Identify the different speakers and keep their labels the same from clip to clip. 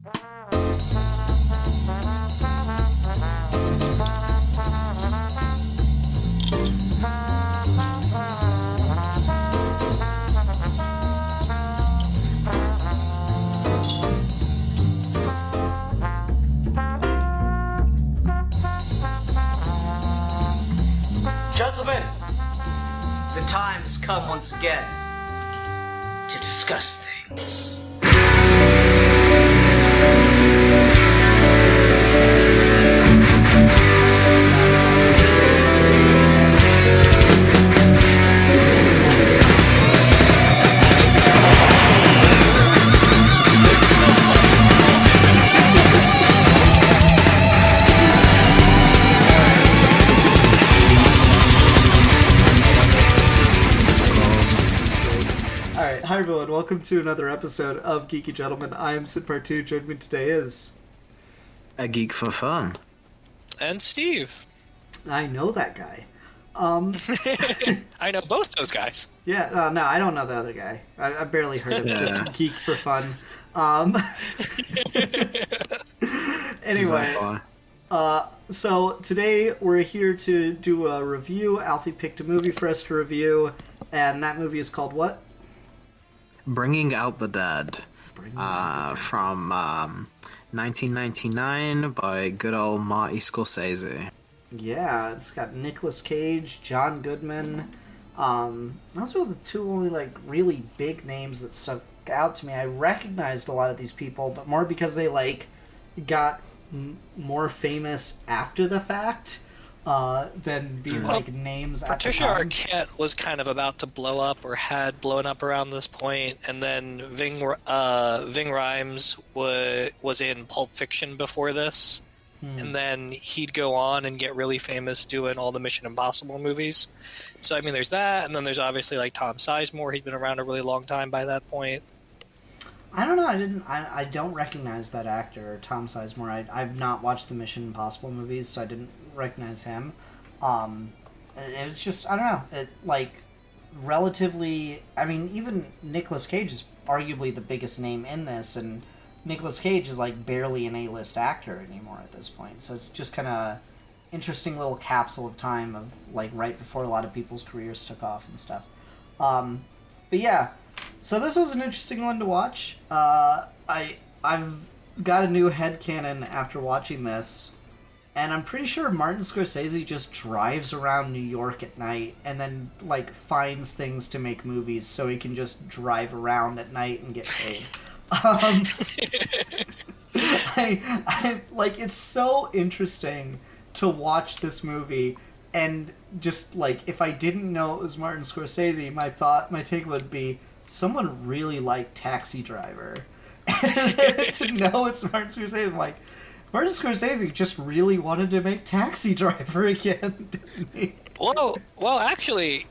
Speaker 1: Gentlemen, the time has come once again to discuss things.
Speaker 2: Hi everyone, welcome to another episode of Geeky Gentlemen. I am Sid Part 2. Joining me today is...
Speaker 3: A Geek for Fun.
Speaker 4: And Steve.
Speaker 2: I know that guy.
Speaker 4: I know both those guys.
Speaker 2: Yeah, no, I don't know the other guy. I barely heard of this Geek for Fun. Anyway, so today we're here to do a review. Alfie picked a movie for us to review, and that movie is called what?
Speaker 3: Bringing Out the Dead. From 1999 by good old Marty Scorsese.
Speaker 2: Yeah, it's got Nicolas Cage, John Goodman. Those are the two only really big names that stuck out to me. I recognized a lot of these people, but more because they got more famous after the fact than being names.
Speaker 4: Patricia Arquette was kind of about to blow up or had blown up around this point, and then Ving Rhames was in Pulp Fiction before this. And then he'd go on and get really famous doing all the Mission Impossible movies. So, I mean, there's that, and then there's obviously Tom Sizemore. He'd been around a really long time by that point.
Speaker 2: I don't know. I don't recognize that actor, Tom Sizemore. I've not watched the Mission Impossible movies, so I didn't recognize him. It was just, I don't know. Relatively, I mean, even Nicolas Cage is arguably the biggest name in this, and Nicolas Cage is barely an A-list actor anymore at this point. So it's just kind of interesting little capsule of time of right before a lot of people's careers took off and stuff. But yeah, so this was an interesting one to watch. I've got a new headcanon after watching this, and I'm pretty sure Martin Scorsese just drives around New York at night and then finds things to make movies so he can just drive around at night and get paid. It's so interesting to watch this movie, and just if I didn't know it was Martin Scorsese, my take would be someone really liked Taxi Driver. To know it's Martin Scorsese, I'm like, Martin Scorsese just really wanted to make Taxi Driver again, didn't he?
Speaker 4: Well, actually,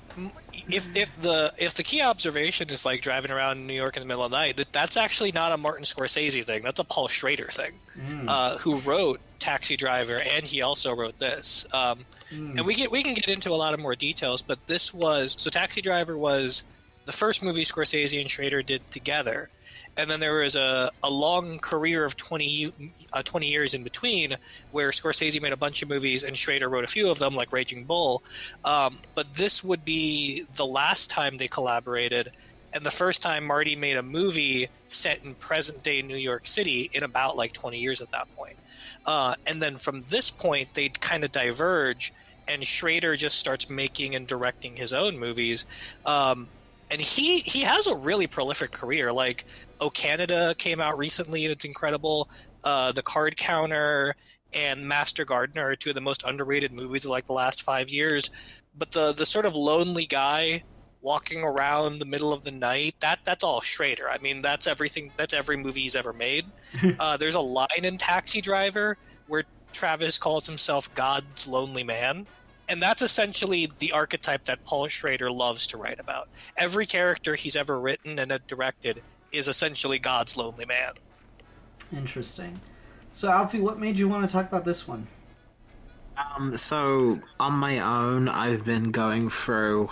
Speaker 4: if the key observation is driving around New York in the middle of the night, that's actually not a Martin Scorsese thing. That's a Paul Schrader thing, who wrote Taxi Driver, and he also wrote this. And we can get into a lot of more details, but Taxi Driver was the first movie Scorsese and Schrader did together. And then there was a long career of 20 years in between where Scorsese made a bunch of movies and Schrader wrote a few of them, like Raging Bull. But this would be the last time they collaborated, and the first time Marty made a movie set in present-day New York City in about 20 years at that point. And then from this point, they'd kind of diverge, and Schrader just starts making and directing his own movies. And he has a really prolific career. O Canada came out recently, and it's incredible. The Card Counter and Master Gardener are two of the most underrated movies of the last 5 years. But the sort of lonely guy walking around the middle of the night, that's all Schrader. I mean, that's everything. That's every movie he's ever made. There's a line in Taxi Driver where Travis calls himself God's lonely man. And that's essentially the archetype that Paul Schrader loves to write about. Every character he's ever written and directed is essentially God's lonely man.
Speaker 2: Interesting. So, Alfie, what made you want to talk about this one?
Speaker 3: So on my own, I've been going through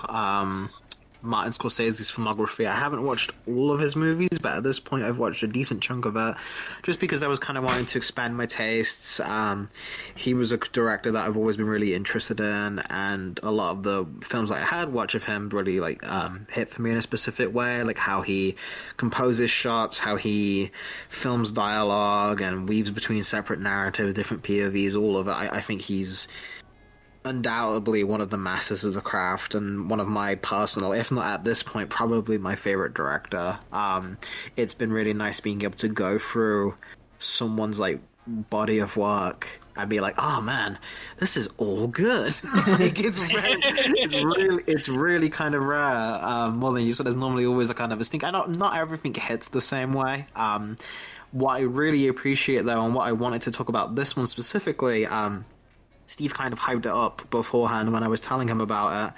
Speaker 3: Martin Scorsese's filmography. I haven't watched all of his movies, but at this point I've watched a decent chunk of it, just because I was kind of wanting to expand my tastes. He was a director that I've always been really interested in, and a lot of the films that I had watched of him really like hit for me in a specific way, like how he composes shots, how he films dialogue and weaves between separate narratives, different POVs, all of it. I think he's undoubtedly one of the masters of the craft, and one of my personal, if not at this point, probably my favorite director. It's been really nice being able to go through someone's like body of work and be like, oh man, this is all good. Like, it's really kind of rare, more than you. So there's normally always a kind of a stink. I know not everything hits the same way. What I really appreciate though, and what I wanted to talk about this one specifically, Steve kind of hyped it up beforehand when I was telling him about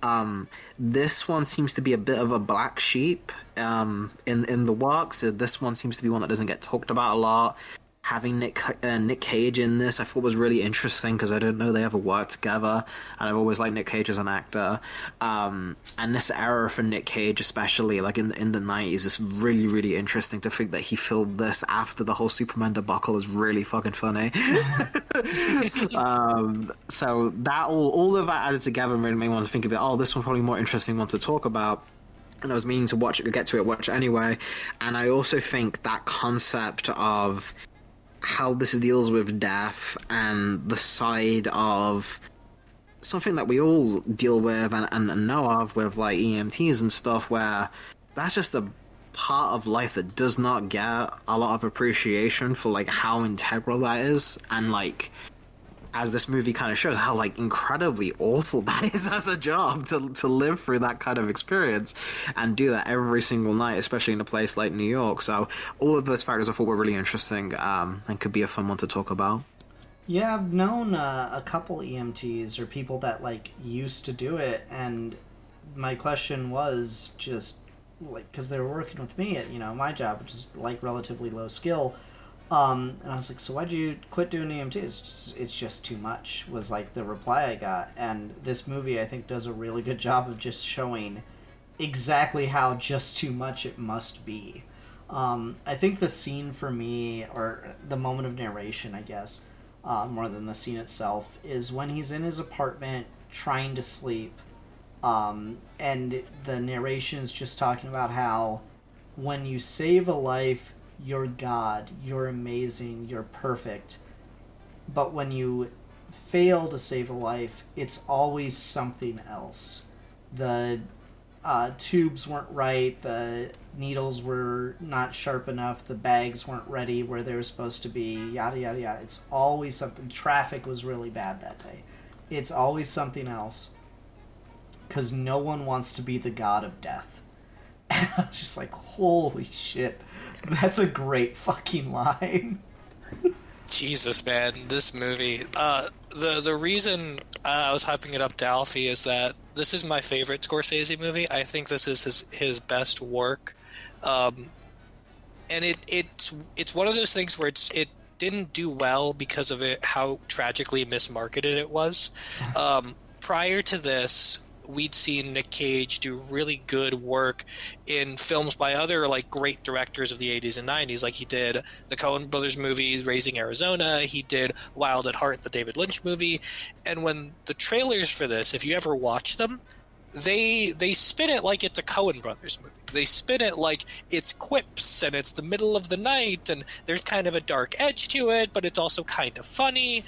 Speaker 3: it. This one seems to be a bit of a black sheep in the works. This one seems to be one that doesn't get talked about a lot. Having Nick Cage in this, I thought was really interesting because I didn't know they ever worked together, and I've always liked Nick Cage as an actor. And this era for Nick Cage, especially like in the 90s, is really, really interesting. To think that he filmed this after the whole Superman debacle is really fucking funny. So that all of that added together made me want to think of it. Oh, this one's probably a more interesting one to talk about. And I was meaning to watch it anyway. And I also think that concept of how this deals with death and the side of something that we all deal with and know of with like EMTs and stuff, where that's just a part of life that does not get a lot of appreciation for like how integral that is, and like as this movie kind of shows, how like incredibly awful that is as a job to live through that kind of experience and do that every single night, especially in a place like New York. So all of those factors I thought were really interesting, and could be a fun one to talk about.
Speaker 2: Yeah, I've known a couple EMTs or people that like used to do it, and my question was just like, because they were working with me at my job, which is like relatively low skill. And I was like, so why'd you quit doing EMT? It's just too much, was like the reply I got. And this movie, I think, does a really good job of just showing exactly how just too much it must be. I think the scene for me, or the moment of narration, I guess, more than the scene itself, is when he's in his apartment trying to sleep, and the narration is just talking about how when you save a life, you're God, you're amazing, you're perfect. But when you fail to save a life, it's always something else. The tubes weren't right, the needles were not sharp enough, the bags weren't ready where they were supposed to be, yada, yada, yada. It's always something. Traffic was really bad that day. It's always something else. Because no one wants to be the god of death. And I was just like, holy shit. That's a great fucking line.
Speaker 4: Jesus, man, this movie. The reason I was hyping it up to Alfie is that this is my favorite Scorsese movie. I think this is his best work, and it's one of those things where it didn't do well because of how tragically mismarketed it was. Prior to this, we'd seen Nick Cage do really good work in films by other like great directors of the 80s and 90s. Like he did the Coen Brothers movies, Raising Arizona. He did Wild at Heart, the David Lynch movie. And when the trailers for this, if you ever watch them, they spin it like it's a Coen Brothers movie. They spin it like it's quips and it's the middle of the night and there's kind of a dark edge to it, but it's also kind of funny.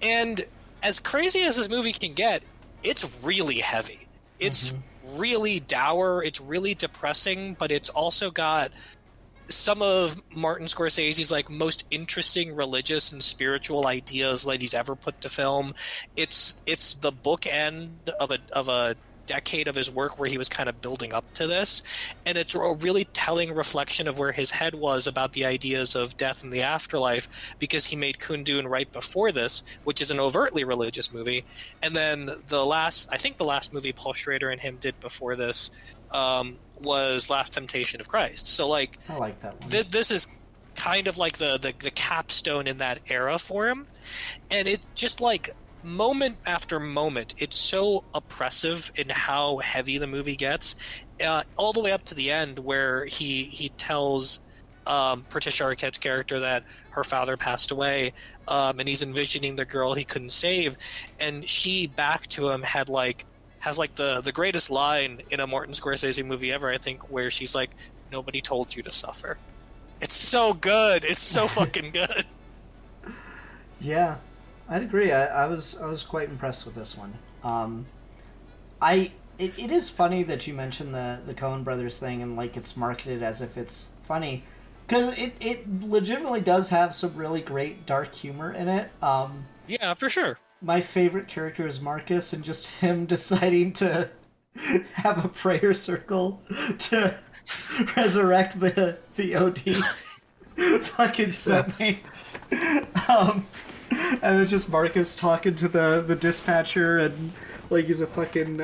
Speaker 4: And as crazy as this movie can get, it's really heavy. It's really dour. It's really depressing, but it's also got some of Martin Scorsese's like most interesting religious and spiritual ideas that he's ever put to film. It's the bookend of a decade of his work where he was kind of building up to this, and it's a really telling reflection of where his head was about the ideas of death and the afterlife, because he made Kundun right before this, which is an overtly religious movie, and then the last movie Paul Schrader and him did before this was Last Temptation of Christ. So like,
Speaker 2: I like that one.
Speaker 4: This is kind of like the capstone in that era for him, and it just like moment after moment, it's so oppressive in how heavy the movie gets, all the way up to the end where he tells Patricia Arquette's character that her father passed away, and he's envisioning the girl he couldn't save, and she back to him has the greatest line in a Martin Scorsese movie ever, I think, where she's like, "Nobody told you to suffer." It's so good. It's so fucking good.
Speaker 2: Yeah, I'd agree. I was quite impressed with this one. It is funny that you mentioned the Coen Brothers thing, and like it's marketed as if it's funny, because it legitimately does have some really great dark humor in it.
Speaker 4: Yeah, for sure.
Speaker 2: My favorite character is Marcus, and just him deciding to have a prayer circle to resurrect the OD fucking sent me. And then just Marcus talking to the dispatcher, and like he's a fucking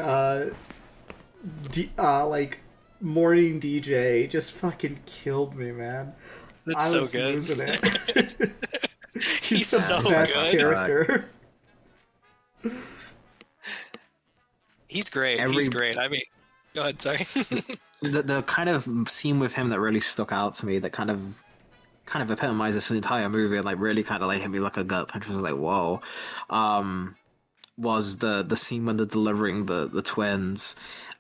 Speaker 2: like morning DJ. Just fucking killed me, man.
Speaker 4: That's
Speaker 2: I
Speaker 4: so
Speaker 2: was
Speaker 4: good.
Speaker 2: losing it. He's the
Speaker 4: so
Speaker 2: best
Speaker 4: good.
Speaker 2: character.
Speaker 4: He's great. He's great. I mean, go ahead. Sorry.
Speaker 3: The kind of scene with him that really stuck out to me, that kind of epitomized this entire movie, and like really kind of like hit me like a gut punch. I was like, whoa. Was the scene when they're delivering the twins,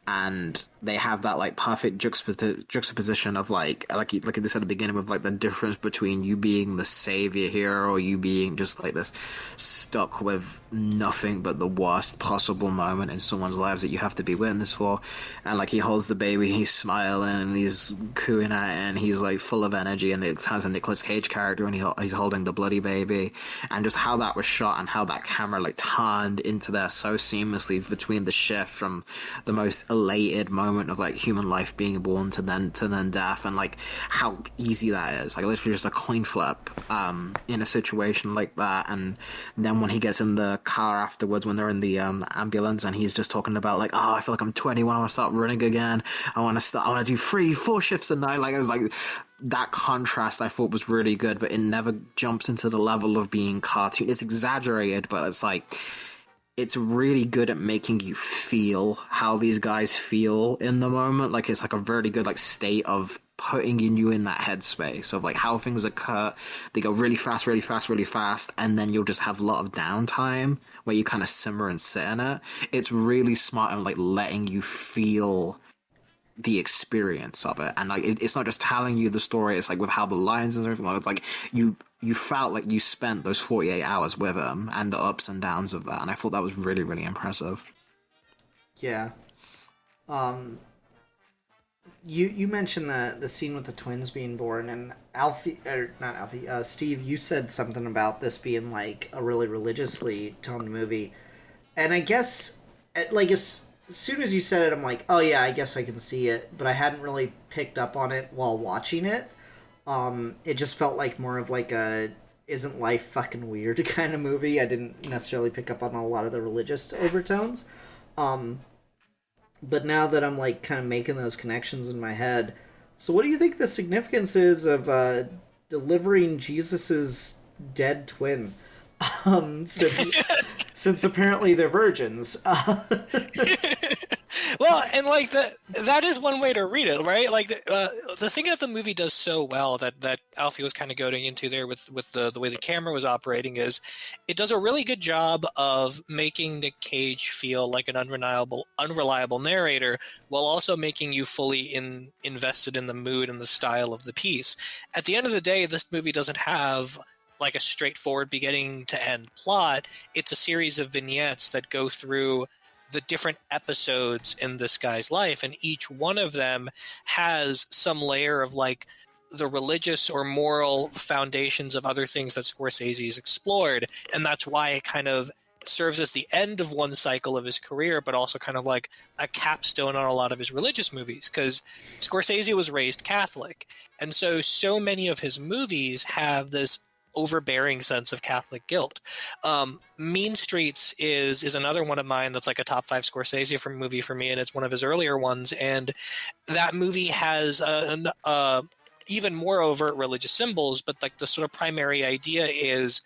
Speaker 3: and they have that like perfect juxtaposition of like they said at the beginning, of like the difference between you being the savior here, or you being just like this stuck with nothing but the worst possible moment in someone's lives that you have to be witness for. And like he holds the baby, he's smiling and he's cooing at it, and he's like full of energy, and it has a Nicolas Cage character, and he's holding the bloody baby, and just how that was shot and how that camera like turned into there so seamlessly between the shift from the most elated moment of like human life being born to then death, and like how easy that is, like literally just a coin flip in a situation like that. And then when he gets in the car afterwards, when they're in the ambulance, and he's just talking about like, oh, I feel like I'm 21, I want to start running again, I want to do 3-4 shifts a night. Like it was like that contrast I thought was really good, but it never jumps into the level of being cartoon. It's exaggerated, but it's like it's really good at making you feel how these guys feel in the moment. Like it's like a very good like state of putting you in that headspace of like how things occur. They go really fast, really fast, really fast, and then you'll just have a lot of downtime where you kind of simmer and sit in it. It's really smart and like letting you feel the experience of it, and like it's not just telling you the story, it's like with how the lines and everything, it's like you felt like you spent those 48 hours with him and the ups and downs of that, and I thought that was really, really impressive.
Speaker 2: Yeah. You mentioned the scene with the twins being born, and Steve, you said something about this being like a really religiously toned movie, and I guess like as soon as you said it, I'm like, oh yeah, I guess I can see it, but I hadn't really picked up on it while watching it. It just felt like more of like a isn't life fucking weird kind of movie. I didn't necessarily pick up on a lot of the religious overtones. But now that I'm like kind of making those connections in my head, so what do you think the significance is of delivering Jesus's dead twin? Since apparently they're virgins.
Speaker 4: Well, and like that is one way to read it, right? Like the thing that the movie does so well that Alfie was kind of going into there with the way the camera was operating is it does a really good job of making Nick Cage feel like an unreliable narrator, while also making you fully invested in the mood and the style of the piece. At the end of the day, this movie doesn't have like a straightforward beginning to end plot. It's a series of vignettes that go through the different episodes in this guy's life, and each one of them has some layer of like the religious or moral foundations of other things that Scorsese's explored, and that's why it kind of serves as the end of one cycle of his career, but also kind of like a capstone on a lot of his religious movies, because Scorsese was raised Catholic, and so many of his movies have this overbearing sense of Catholic guilt. Mean Streets is another one of mine that's like a top 5 Scorsese movie for me, and it's one of his earlier ones, and that movie has even more overt religious symbols, but like the sort of primary idea is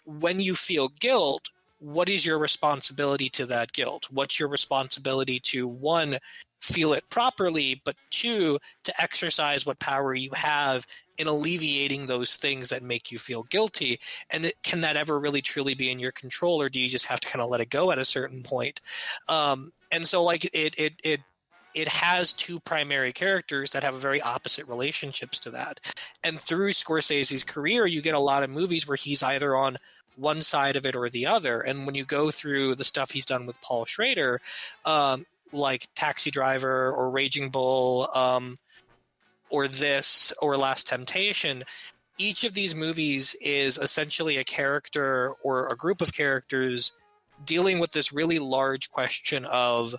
Speaker 4: when you feel guilt, what is your responsibility to that guilt? What's your responsibility to, one, feel it properly, but two, to exercise what power you have in alleviating those things that make you feel guilty? And can that ever really truly be in your control, or do you just have to kind of let it go at a certain point? And so like it has two primary characters that have very opposite relationships to that. And through Scorsese's career, you get a lot of movies where he's either on one side of it or the other. And when you go through the stuff he's done with Paul Schrader, like Taxi Driver or Raging Bull, or this, or Last Temptation, each of these movies is essentially a character or a group of characters dealing with this really large question of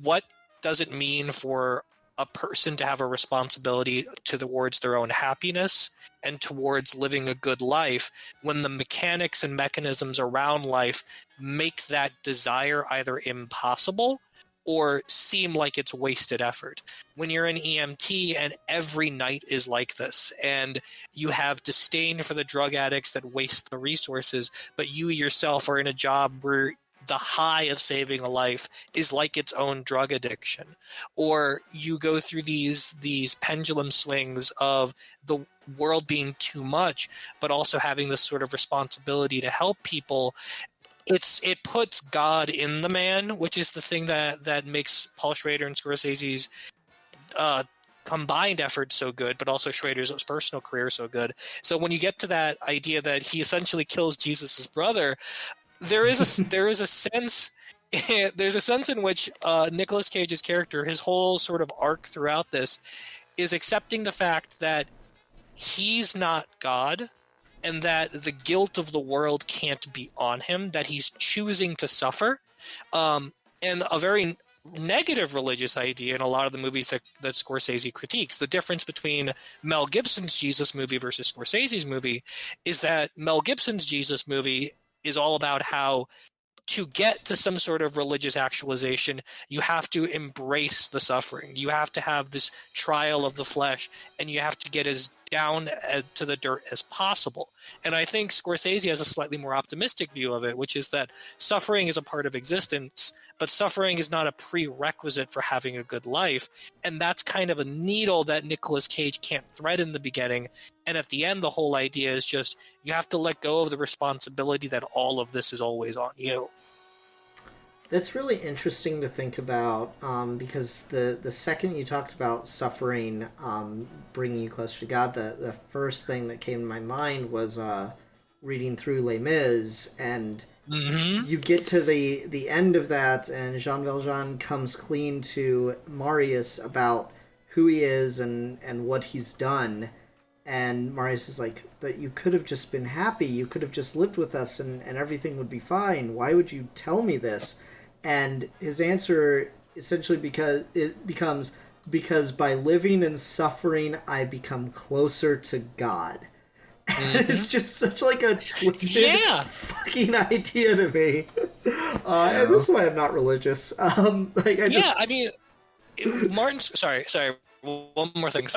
Speaker 4: what does it mean for a person to have a responsibility towards their own happiness and towards living a good life when the mechanics and mechanisms around life make that desire either impossible or seem like it's wasted effort. When you're an EMT and every night is like this, and you have disdain for the drug addicts that waste the resources, but you yourself are in a job where the high of saving a life is like its own drug addiction, or you go through these pendulum swings of the world being too much, but also having this sort of responsibility to help people. It puts God in the man, which is the thing that makes Paul Schrader and Scorsese's combined effort so good, but also Schrader's personal career so good. So when you get to that idea that he essentially kills Jesus' brother, there is a sense there's a sense in which Nicolas Cage's character, his whole sort of arc throughout this, is accepting the fact that he's not God, and that the guilt of the world can't be on him, that he's choosing to suffer. And a very negative religious idea in a lot of the movies that Scorsese critiques. The difference between Mel Gibson's Jesus movie versus Scorsese's movie is that Mel Gibson's Jesus movie is all about how to get to some sort of religious actualization, you have to embrace the suffering. You have to have this trial of the flesh, and you have to get as down to the dirt as possible. And I think Scorsese has a slightly more optimistic view of it, which is that suffering is a part of existence, but suffering is not a prerequisite for having a good life. And that's kind of a needle that Nicolas Cage can't thread in the beginning. And at the end, the whole idea is just, you have to let go of the responsibility that all of this is always on you.
Speaker 2: That's really interesting to think about, because the second you talked about suffering bringing you closer to God, the first thing that came to my mind was reading through Les Mis, and you get to the end of that, and Jean Valjean comes clean to Marius about who he is and what he's done. And Marius is like, but you could have just been happy. You could have just lived with us and everything would be fine. Why would you tell me this? And his answer essentially becomes because by living and suffering, I become closer to God. Mm-hmm. It's just such like a twisted fucking idea to me. And this is why I'm not religious. I mean,
Speaker 4: Martin. Sorry. One more thing.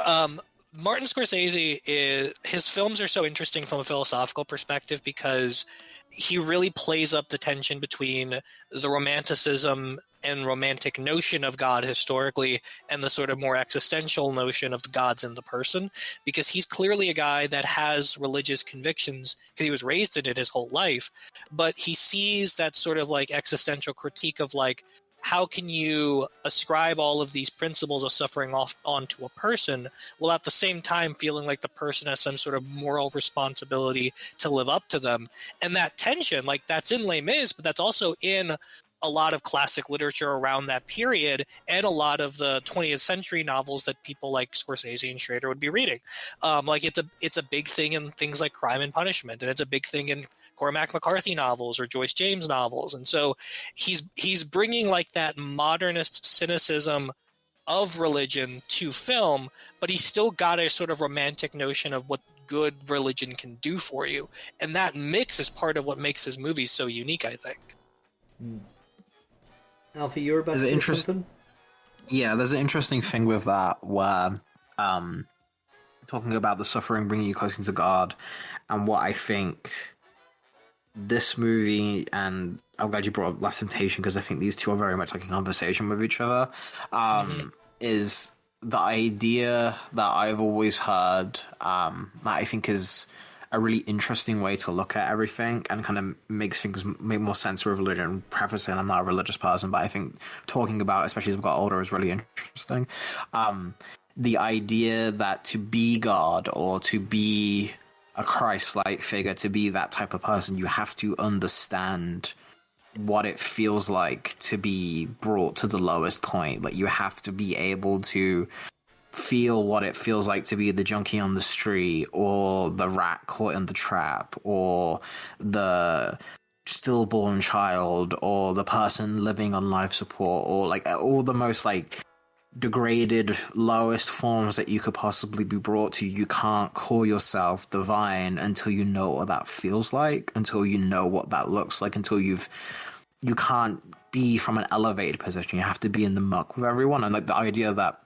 Speaker 4: Martin Scorsese his films are so interesting from a philosophical perspective because he really plays up the tension between the romanticism and romantic notion of God historically and the sort of more existential notion of the gods in the person, because he's clearly a guy that has religious convictions because he was raised in it his whole life, but he sees that sort of like existential critique of like, how can you ascribe all of these principles of suffering onto a person while at the same time feeling like the person has some sort of moral responsibility to live up to them? And that tension, like that's in Les Mis, but that's also in a lot of classic literature around that period and a lot of the 20th century novels that people like Scorsese and Schrader would be reading. Like it's a big thing in things like Crime and Punishment, and it's a big thing in Cormac McCarthy novels or Joyce James novels. And so he's bringing like that modernist cynicism of religion to film, but he's still got a sort of romantic notion of what good religion can do for you. And that mix is part of what makes his movies so unique, I think.
Speaker 2: Alfie, you were about to say something?
Speaker 3: Yeah, there's an interesting thing with that where talking about the suffering bringing you closer to God, and what I think this movie, and I'm glad you brought up Last Temptation because I think these two are very much like a conversation with each other, is the idea that I've always heard that I think is a really interesting way to look at everything and kind of makes things make more sense with religion. Prefacing, I'm not a religious person, but I think talking about, especially as I've got older, is really interesting. The idea that to be God or to be a Christ-like figure, to be that type of person, you have to understand what it feels like to be brought to the lowest point. Like, you have to be able to feel what it feels like to be the junkie on the street, or the rat caught in the trap, or the stillborn child, or the person living on life support, or like all the most like degraded, lowest forms that you could possibly be brought to. You can't call yourself divine until you know what that feels like, until you know what that looks like, until you can't be from an elevated position. You have to be in the muck with everyone. And like the idea that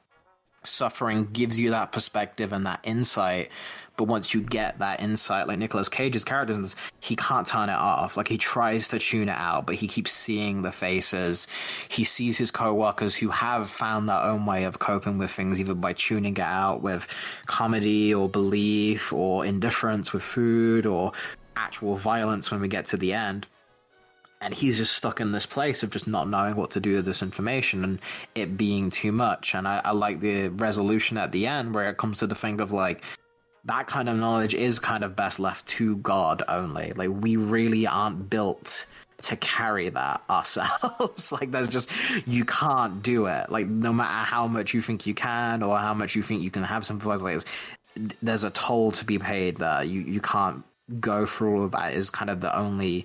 Speaker 3: suffering gives you that perspective and that insight, but once you get that insight, like Nicolas Cage's character, he can't turn it off. Like, he tries to tune it out, but he keeps seeing the faces. He sees his co-workers who have found their own way of coping with things, either by tuning it out with comedy or belief or indifference with food or actual violence when we get to the end. And he's just stuck in this place of just not knowing what to do with this information and it being too much. And I like the resolution at the end where it comes to the thing of like, that kind of knowledge is kind of best left to God only. Like, we really aren't built to carry that ourselves. Like, there's just, you can't do it. Like, no matter how much you think you can or how much you think you can have sympathize, like, there's a toll to be paid there. You can't go through all of that. Is kind of the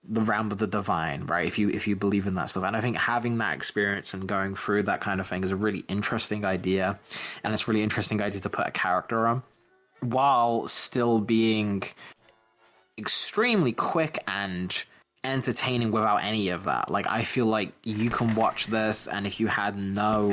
Speaker 3: realm of the divine, right? If you believe in that stuff. And I think having that experience and going through that kind of thing is a really interesting idea, and it's a really interesting idea to put a character on while still being extremely quick and entertaining without any of that. Like, I feel like you can watch this, and if you had no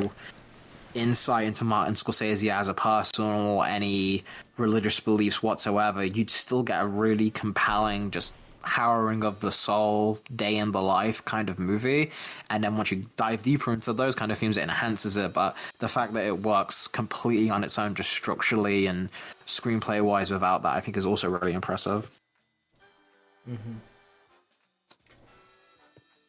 Speaker 3: insight into Martin Scorsese as a person or any religious beliefs whatsoever, you'd still get a really compelling, just harrowing of the soul, day in the life kind of movie. And then once you dive deeper into those kind of themes, it enhances it. But the fact that it works completely on its own, just structurally and screenplay wise, without that, I think is also really impressive.
Speaker 2: Mm-hmm.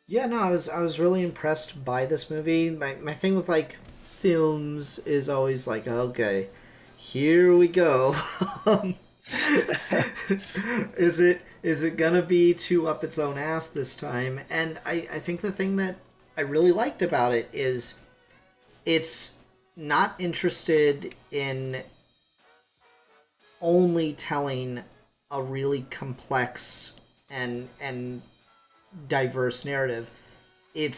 Speaker 2: Yeah, no, I was really impressed by this movie. My thing with like films is always like, okay, here we go. Is it gonna be too up its own ass this time? And I think the thing that I really liked about it is it's not interested in only telling a really complex and diverse narrative. It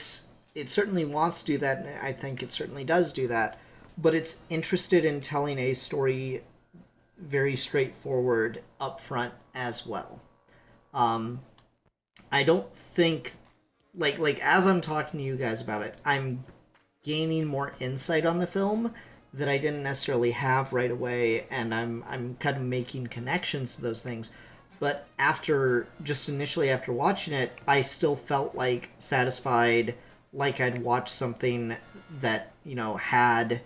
Speaker 2: certainly wants to do that, and I think it certainly does do that, but it's interested in telling a story very straightforward up front as well. I don't think like as I'm talking to you guys about it, I'm gaining more insight on the film that I didn't necessarily have right away, and I'm kind of making connections to those things. But initially after watching it, I still felt like satisfied, like I'd watched something that, had,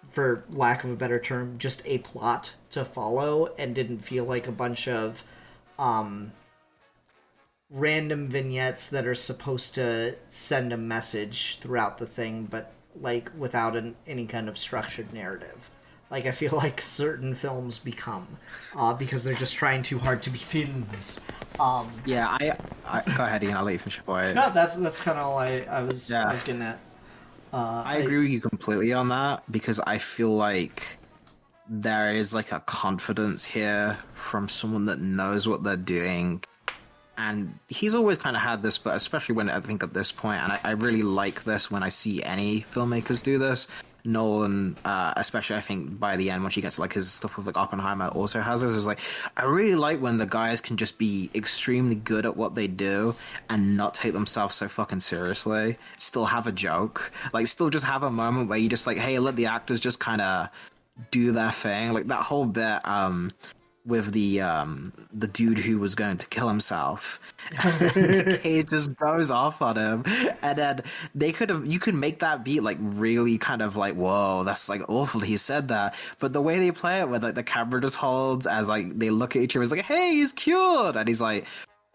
Speaker 2: for lack of a better term, just a plot to follow, and didn't feel like a bunch of random vignettes that are supposed to send a message throughout the thing, but like without any kind of structured narrative. Like, I feel like certain films become, because they're just trying too hard to be films.
Speaker 3: Yeah, I go ahead, Ian. I'll let you finish.
Speaker 2: No, that's kind of all I was getting at.
Speaker 3: I agree with you completely on that, because I feel like there is like a confidence here from someone that knows what they're doing. And he's always kind of had this, but especially when I think at this point, and I really like this when I see any filmmakers do this. Nolan, especially I think by the end, once he gets like his stuff with like Oppenheimer, also has this. Is like, I really like when the guys can just be extremely good at what they do and not take themselves so fucking seriously. Still have a joke, like still just have a moment where you just like, hey, let the actors just kind of do their thing. Like that whole bit with the dude who was going to kill himself. Cage just goes off on him, and then you could make that beat like really kind of like, whoa, that's like awful he said that, but the way they play it with like the camera just holds as like they look at each other, it's like, hey, he's cured, and he's like,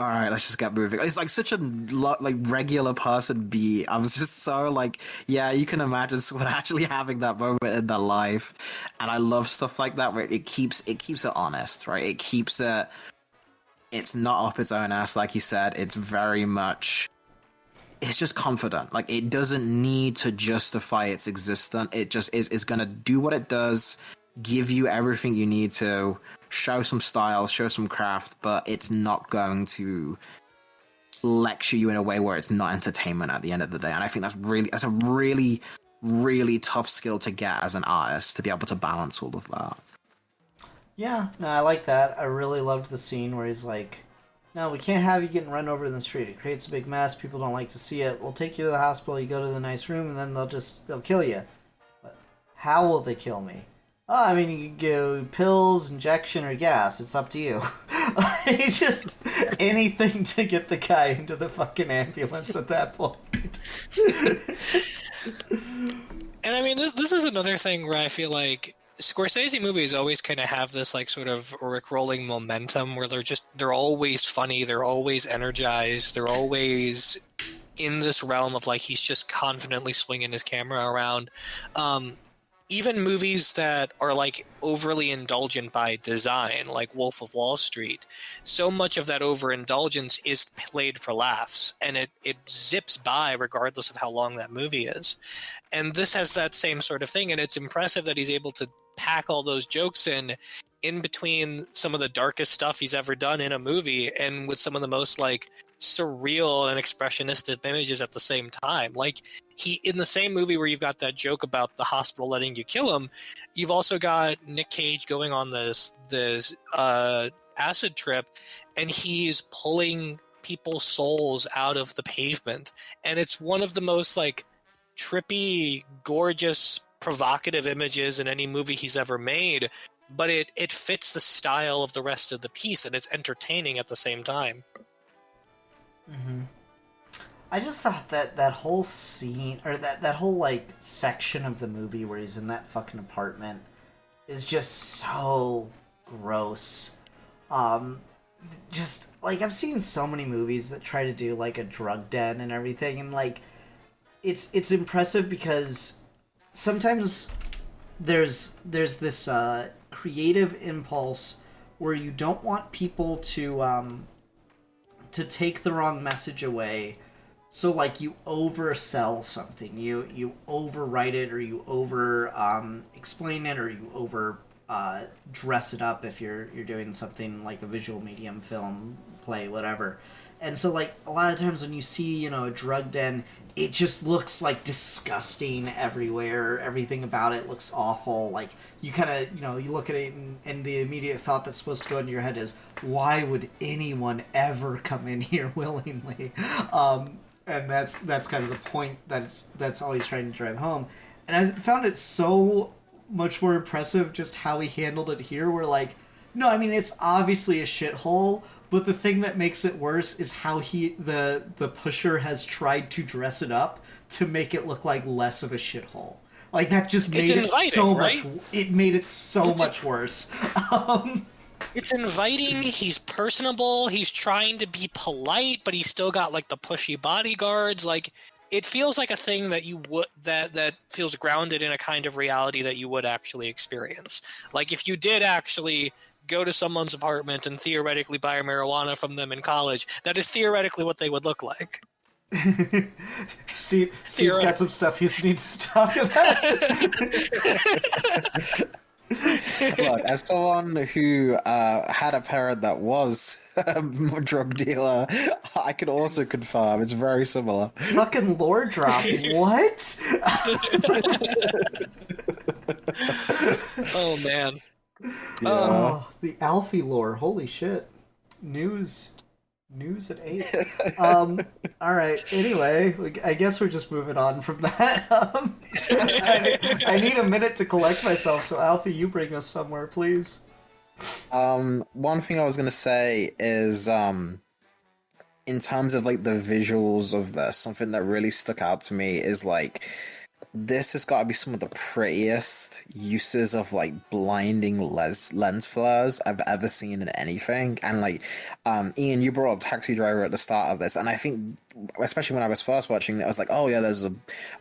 Speaker 3: all right, let's just get moving. It's like such a like regular person beat. I was just so like, yeah, you can imagine someone actually having that moment in their life, and I love stuff like that where it keeps it honest, right? It keeps it. It's not up its own ass, like you said. It's very much. It's just confident. Like, it doesn't need to justify its existence. It just is gonna do what it does, give you everything you need to, show some style, show some craft, but it's not going to lecture you in a way where it's not entertainment at the end of the day. And I think that's a really, really tough skill to get as an artist, to be able to balance all of that.
Speaker 2: Yeah, no, I like that. I really loved the scene where he's like, no, we can't have you getting run over in the street. It creates a big mess. People don't like to see it. We'll take you to the hospital. You go to the nice room, and then they'll kill you. But how will they kill me? Oh, I mean, you can go pills, injection, or gas. It's up to you. Just anything to get the guy into the fucking ambulance at that point.
Speaker 4: And I mean, this is another thing where I feel like Scorsese movies always kind of have this like sort of rickrolling momentum where they're always funny, they're always energized, they're always in this realm of like he's just confidently swinging his camera around. Even movies that are like overly indulgent by design, like Wolf of Wall Street, so much of that overindulgence is played for laughs, and it zips by regardless of how long that movie is. And this has that same sort of thing, and it's impressive that he's able to pack all those jokes in between some of the darkest stuff he's ever done in a movie, and with some of the most like surreal and expressionistic images at the same time. Like, he, in the same movie where you've got that joke about the hospital letting you kill him, you've also got Nick Cage going on this acid trip, and he's pulling people's souls out of the pavement, and it's one of the most like trippy, gorgeous, provocative images in any movie he's ever made, but it fits the style of the rest of the piece, and it's entertaining at the same time.
Speaker 2: Mm-hmm. I just thought that whole scene, or that whole like section of the movie where he's in that fucking apartment, is just so gross. Just like, I've seen so many movies that try to do like a drug den and everything, and like it's impressive because sometimes there's this creative impulse where you don't want people to take the wrong message away. So, like, you oversell something, you overwrite it, or you explain it, or you dress it up if you're doing something like a visual medium, film, play, whatever. And so, like, a lot of times when you see, a drug den, it just looks, like, disgusting everywhere. Everything about it looks awful. Like, you kind of, you look at it, and the immediate thought that's supposed to go into your head is, why would anyone ever come in here willingly? And that's kind of the point that's always trying to drive home. And I found it so much more impressive just how he handled it here, where, like, no, I mean, it's obviously a shithole, but the thing that makes it worse is how the pusher has tried to dress it up to make it look like less of a shithole. Like, that just made it so much. It made it so much worse.
Speaker 4: It's inviting. He's personable. He's trying to be polite, but he's still got like the pushy bodyguards. Like, it feels like a thing that you would that feels grounded in a kind of reality that you would actually experience. Like, if you did actually go to someone's apartment and theoretically buy marijuana from them in college, that is theoretically what they would look like.
Speaker 2: Steve's got some stuff he needs to talk about.
Speaker 3: Look, as someone who had a parent that was a drug dealer, I can also confirm it's very similar.
Speaker 2: Fucking lore drop. What?
Speaker 4: Oh, man.
Speaker 3: Yeah.
Speaker 2: Oh, the Alfie lore. Holy shit. News at 8. All right. Anyway, I guess we're just moving on from that. I need a minute to collect myself. So, Alfie, you bring us somewhere, please.
Speaker 3: One thing I was gonna say is, in terms of like the visuals of this, something that really stuck out to me is like this has got to be some of the prettiest uses of like blinding lens flares I've ever seen in anything. And like, Ian, you brought up Taxi Driver at the start of this, and I think, especially when I was first watching it, I was like, oh yeah, there's a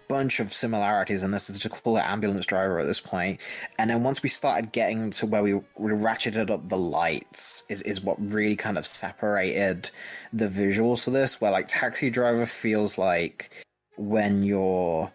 Speaker 3: bunch of similarities, and this is just call it Ambulance Driver at this point. And then once we started getting to where we ratcheted up the lights, is what really kind of separated the visuals of this. Where like Taxi Driver feels like when you're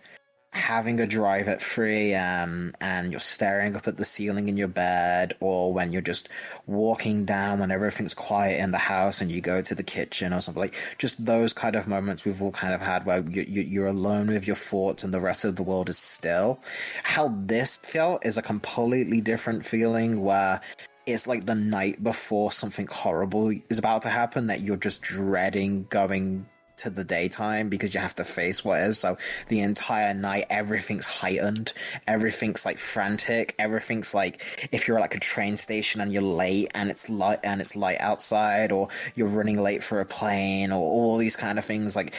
Speaker 3: having a drive at 3 a.m. and you're staring up at the ceiling in your bed, or when you're just walking down when everything's quiet in the house and you go to the kitchen or something, like just those kind of moments we've all kind of had where you're alone with your thoughts and the rest of the world is still. How this felt is a completely different feeling, where it's like the night before something horrible is about to happen that you're just dreading going to the daytime because you have to face what is. So the entire night everything's heightened, everything's like frantic, everything's like if you're like a train station and you're late and it's light outside, or you're running late for a plane, or all these kind of things. Like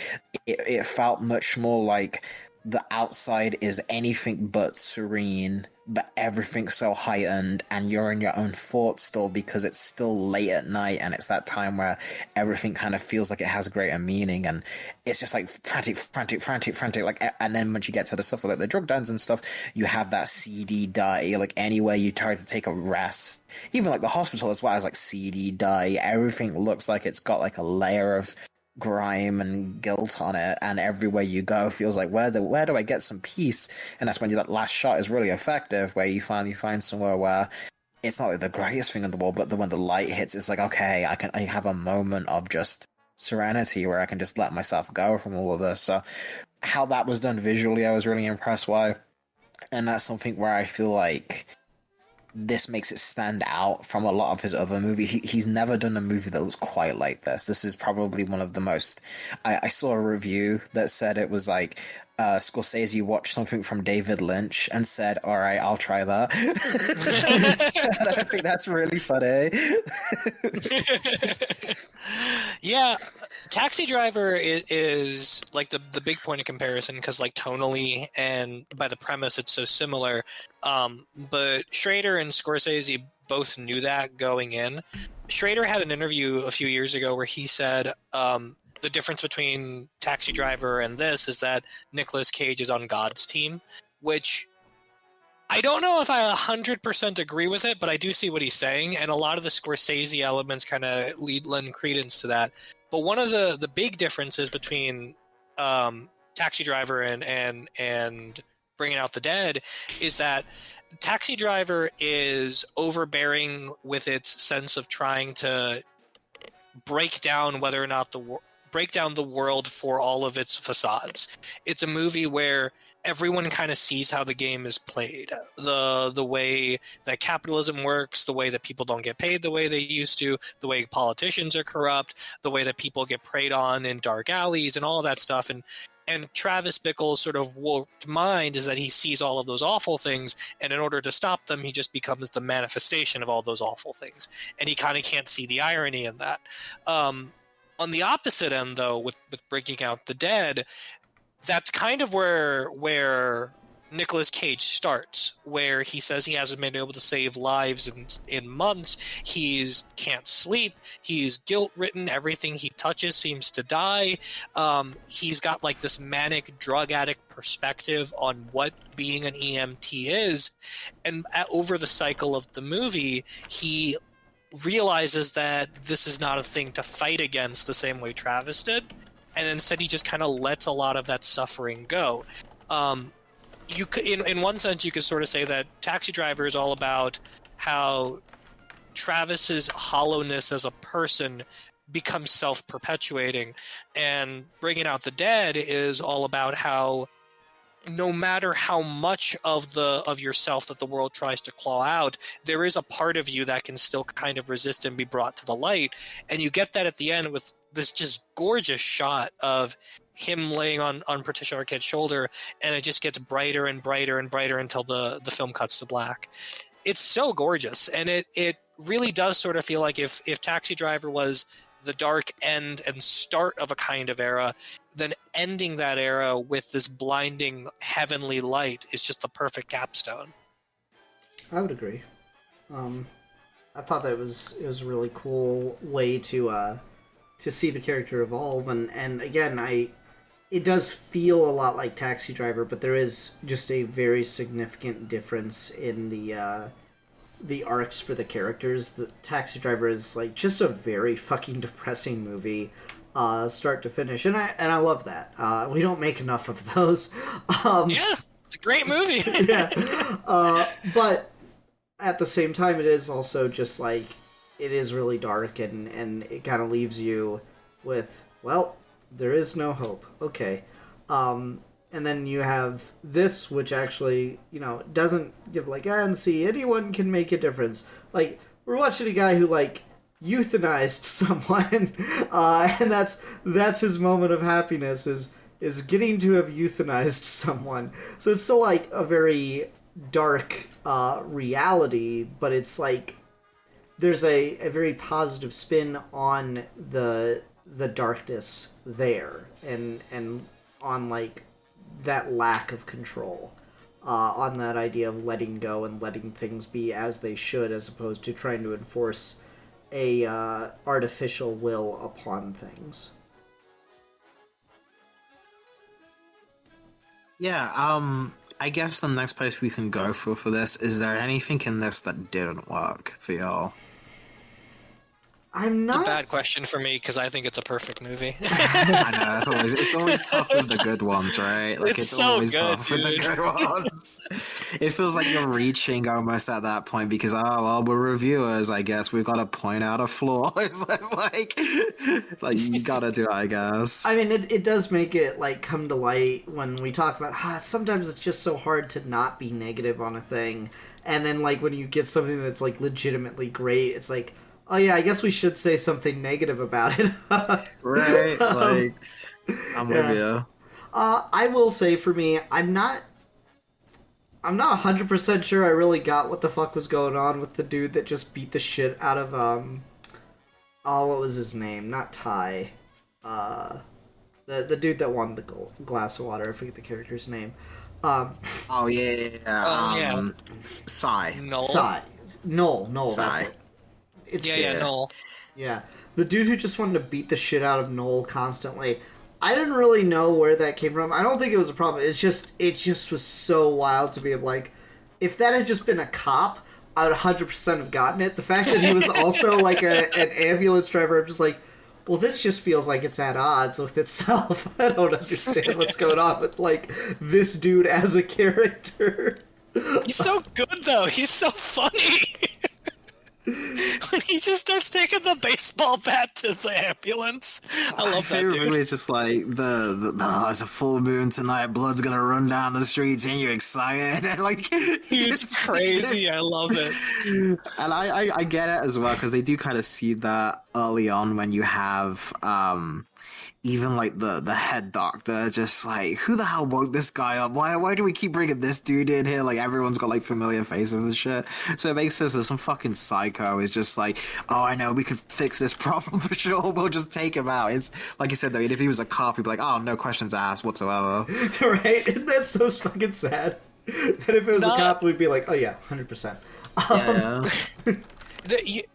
Speaker 3: it felt much more like the outside is anything but serene, but everything's so heightened and you're in your own thoughts still because it's still late at night, and it's that time where everything kind of feels like it has greater meaning, and it's just like frantic, like. And then once you get to the stuff with like the drug dens and stuff, you have that seedy dirty, like anywhere you try to take a rest, even like the hospital as well, as like seedy dirty. Everything looks like it's got like a layer of grime and guilt on it, and everywhere you go feels like where do I get some peace? And that's when that last shot is really effective, where you finally find somewhere where it's not like the greatest thing in the world, but when the light hits, it's like, okay, I have a moment of just serenity where I can just let myself go from all of this. So how that was done visually, I was really impressed by, and that's something where I feel like this makes it stand out from a lot of his other movies. He's never done a movie that looks quite like this. This is probably one of the most... I saw a review that said it was like Scorsese watched something from David Lynch and said, all right, I'll try that. And I think that's really funny.
Speaker 4: Yeah, Taxi Driver is like the big point of comparison, because like tonally and by the premise it's so similar. But Schrader and Scorsese both knew that going in. Schrader had an interview a few years ago where he said the difference between Taxi Driver and this is that Nicolas Cage is on God's team, which I don't know if I 100% agree with it, but I do see what he's saying, and a lot of the Scorsese elements kind of lend credence to that. But one of the big differences between Taxi Driver and Bringing Out the Dead is that Taxi Driver is overbearing with its sense of trying to break down whether or not break down the world for all of its facades. It's a movie where everyone kind of sees how the game is played. The way that capitalism works, the way that people don't get paid the way they used to, the way politicians are corrupt, the way that people get preyed on in dark alleys and all of that stuff. And Travis Bickle's sort of warped mind is that he sees all of those awful things, and in order to stop them, he just becomes the manifestation of all those awful things. And he kind of can't see the irony in that. On the opposite end, though, with Breaking Out the Dead, that's kind of where Nicolas Cage starts, where he says he hasn't been able to save lives in months. He's can't sleep. He's guilt-ridden. Everything he touches seems to die. He's got like this manic drug addict perspective on what being an EMT is. And over the cycle of the movie, he realizes that this is not a thing to fight against the same way Travis did. And instead he just kind of lets a lot of that suffering go. You could, in one sense, you could sort of say that Taxi Driver is all about how Travis's hollowness as a person becomes self-perpetuating, and Bringing Out the Dead is all about how no matter how much of yourself that the world tries to claw out, there is a part of you that can still kind of resist and be brought to the light. And you get that at the end with this just gorgeous shot of him laying on Patricia Arquette's shoulder, and it just gets brighter and brighter and brighter until the film cuts to black. It's so gorgeous, and it really does sort of feel like if Taxi Driver was the dark end and start of a kind of era, then ending that era with this blinding heavenly light is just the perfect capstone.
Speaker 2: I would agree. I thought that it was a really cool way to see the character evolve, and again, it does feel a lot like Taxi Driver, but there is just a very significant difference in the arcs for the characters. The Taxi Driver is like just a very fucking depressing movie, start to finish, and I love that. We don't make enough of those.
Speaker 4: Yeah, it's a great movie.
Speaker 2: Yeah, but at the same time, it is also just like it is really dark, and it kind of leaves you with, well, there is no hope. Okay. And then you have this, which actually, doesn't give like, and see, anyone can make a difference. Like, we're watching a guy who, like, euthanized someone, and that's his moment of happiness, is getting to have euthanized someone. So it's still, like, a very dark reality, but it's like, there's a very positive spin on the darkness there, and on like that lack of control, on that idea of letting go and letting things be as they should, as opposed to trying to enforce a artificial will upon things.
Speaker 3: Yeah, I guess the next place we can go for this, is there anything in this that didn't work for y'all?
Speaker 2: I'm not.
Speaker 4: It's a bad question for me because I think it's a perfect movie.
Speaker 3: I know, it's always tough with the good ones, right? Like
Speaker 4: It's
Speaker 3: it's
Speaker 4: so
Speaker 3: always
Speaker 4: good,
Speaker 3: tough with the
Speaker 4: dude.
Speaker 3: good ones. It feels like you're reaching almost at that point because we're reviewers, I guess we've got to point out a flaw. It's like you gotta do it, I guess.
Speaker 2: I mean, it does make it like come to light when we talk about sometimes it's just so hard to not be negative on a thing, and then like when you get something that's like legitimately great, it's like, oh yeah, I guess we should say something negative about it.
Speaker 3: Right, like I'm with you.
Speaker 2: I will say for me, I'm not 100% sure I really got what the fuck was going on with the dude that just beat the shit out of what was his name? Not Ty. The dude that won the glass of water. I forget the character's name.
Speaker 3: Oh yeah. Sigh.
Speaker 4: Noel.
Speaker 2: Noel, that's
Speaker 3: Sigh.
Speaker 2: it. It's
Speaker 4: Noel.
Speaker 2: Yeah. The dude who just wanted to beat the shit out of Noel constantly. I didn't really know where that came from. I don't think it was a problem. It just was so wild to be of like, if that had just been a cop, I would 100% have gotten it. The fact that he was also like an ambulance driver, I'm just like, well, this just feels like it's at odds with itself. I don't understand what's going on with like this dude as a character.
Speaker 4: He's so good though. He's so funny. When he just starts taking the baseball bat to the ambulance. I love that dude.
Speaker 3: It's just like it's a full moon tonight. Blood's gonna run down the streets, and you're excited. And like,
Speaker 4: It's crazy. I love it.
Speaker 3: And I get it as well because they do kind of see that early on when you have even like the head doctor just like, who the hell woke this guy up? Why do we keep bringing this dude in here? Like everyone's got like familiar faces and shit. So it makes sense that some fucking psycho is just like, oh, I know, we can fix this problem for sure. We'll just take him out. It's like you said though, if he was a cop, he'd be like, oh, no questions asked whatsoever.
Speaker 2: Right? And that's so fucking sad. That if it was a cop, we'd be like, oh yeah, 100%.
Speaker 3: Yeah.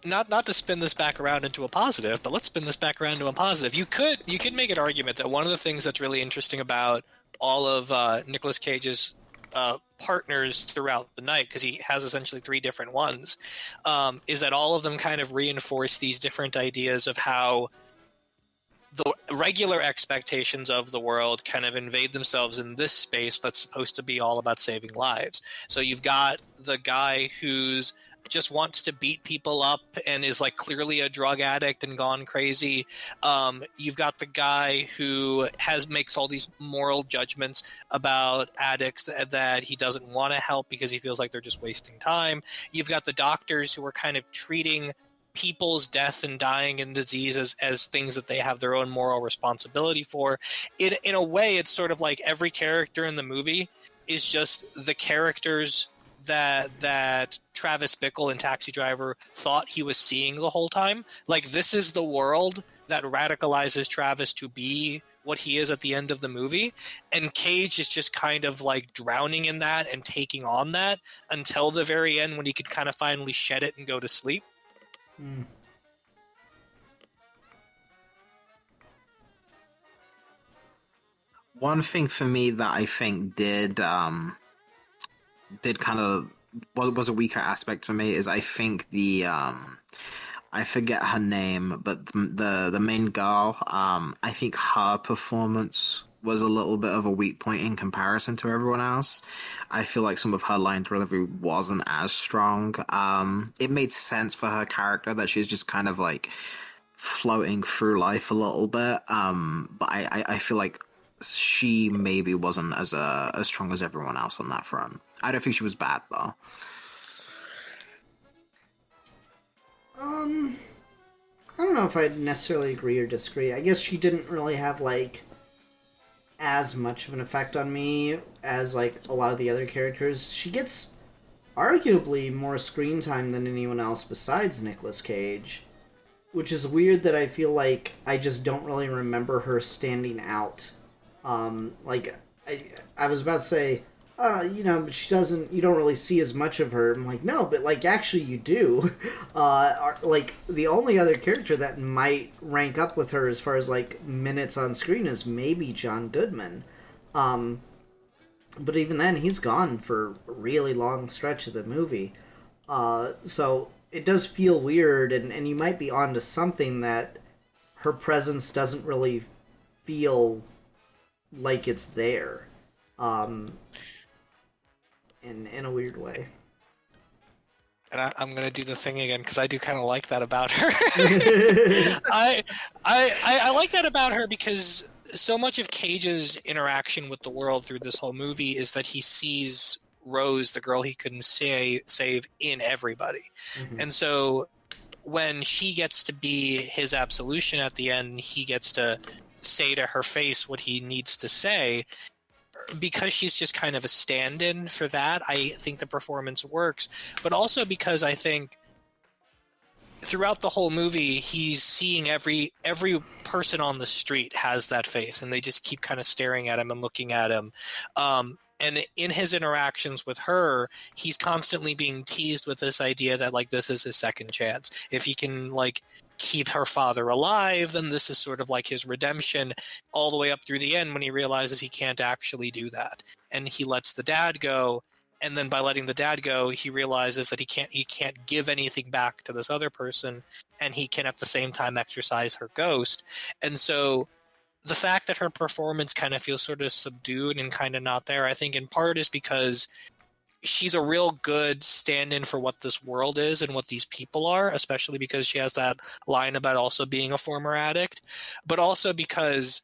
Speaker 4: Not to spin this back around into a positive, but let's spin this back around to a positive. You could make an argument that one of the things that's really interesting about all of Nicolas Cage's partners throughout the night, because he has essentially 3 different ones, is that all of them kind of reinforce these different ideas of how the regular expectations of the world kind of invade themselves in this space that's supposed to be all about saving lives. So you've got the guy who's just wants to beat people up and is like clearly a drug addict and gone crazy. You've got the guy who makes all these moral judgments about addicts that he doesn't want to help because he feels like they're just wasting time. You've got the doctors who are kind of treating people's death and dying and disease as things that they have their own moral responsibility for. In a way, it's sort of like every character in the movie is just the character's that Travis Bickle in Taxi Driver thought he was seeing the whole time. Like, this is the world that radicalizes Travis to be what he is at the end of the movie, and Cage is just kind of like drowning in that and taking on that until the very end when he could kind of finally shed it and go to sleep.
Speaker 3: One thing for me that I think did kind of was a weaker aspect for me is I think the I forget her name, but the main girl, I think her performance was a little bit of a weak point in comparison to everyone else. I feel like some of her line delivery wasn't as strong. It made sense for her character that she's just kind of like floating through life a little bit. But I feel like she maybe wasn't as strong as everyone else on that front. I don't think she was bad though.
Speaker 2: I don't know if I'd necessarily agree or disagree. I guess she didn't really have, like, as much of an effect on me as, like, a lot of the other characters. She gets arguably more screen time than anyone else besides Nicolas Cage, which is weird that I feel like I just don't really remember her standing out. Like, I was about to say, but she doesn't, you don't really see as much of her. I'm like, no, but, like, actually you do. Like, the only other character that might rank up with her as far as, like, minutes on screen is maybe John Goodman. But even then, he's gone for a really long stretch of the movie. So it does feel weird, and you might be onto something that her presence doesn't really feel like it's there. In a weird way.
Speaker 4: And I'm going to do the thing again because I do kind of like that about her. I like that about her because so much of Cage's interaction with the world through this whole movie is that he sees Rose, the girl he couldn't save, in everybody. Mm-hmm. And so when she gets to be his absolution at the end, he gets to say to her face what he needs to say. Because she's just kind of a stand-in for that, I think the performance works. But also because I think throughout the whole movie, he's seeing every person on the street has that face, and they just keep kind of staring at him and looking at him. And in his interactions with her, he's constantly being teased with this idea that, like, this is his second chance. If he can, like, keep her father alive, then this is sort of like his redemption, all the way up through the end when he realizes he can't actually do that. And he lets the dad go, and then by letting the dad go, he realizes that he can't give anything back to this other person, and he can at the same time exercise her ghost. And so the fact that her performance kind of feels sort of subdued and kind of not there, I think in part is because she's a real good stand-in for what this world is and what these people are, especially because she has that line about also being a former addict, but also because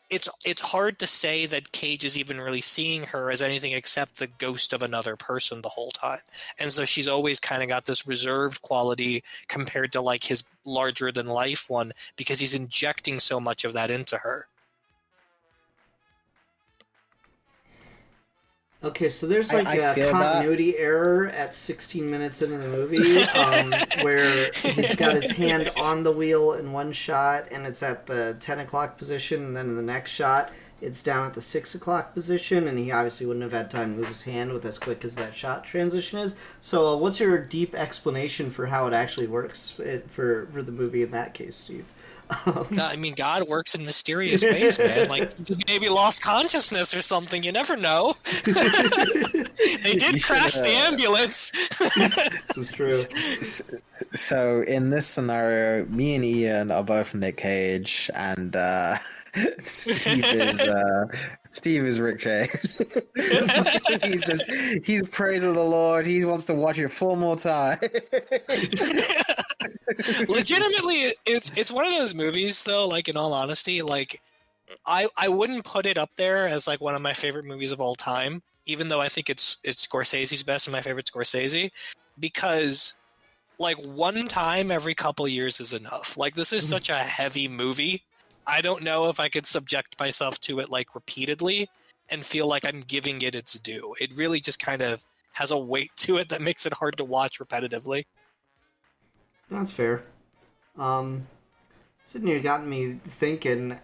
Speaker 4: it's hard to say that Cage is even really seeing her as anything except the ghost of another person the whole time. And so she's always kind of got this reserved quality compared to, like, his larger-than-life one, because he's injecting so much of that into her.
Speaker 2: Okay, so there's like a continuity error at 16 minutes into the movie where he's got his hand on the wheel in one shot and it's at the 10 o'clock position, and then in the next shot it's down at the 6 o'clock position, and he obviously wouldn't have had time to move his hand with as quick as that shot transition is. So what's your deep explanation for how it actually works for the movie in that case, Steve?
Speaker 4: I mean, God works in mysterious ways, man. Like, maybe lost consciousness or something. You never know. They did crash the ambulance.
Speaker 2: This is true.
Speaker 3: So in this scenario, me and Ian are both Nick Cage, and Steve is Rick James. he's praising the Lord. He wants to watch it 4 more times.
Speaker 4: Legitimately, it's one of those movies, though, like, in all honesty, like, I wouldn't put it up there as, like, one of my favorite movies of all time, even though I think it's Scorsese's best and my favorite Scorsese, because, like, one time every couple years is enough. Like, this is such a heavy movie. I don't know if I could subject myself to it, like, repeatedly and feel like I'm giving it its due. It really just kind of has a weight to it that makes it hard to watch repetitively.
Speaker 2: That's fair. Sitting here gotten me thinking,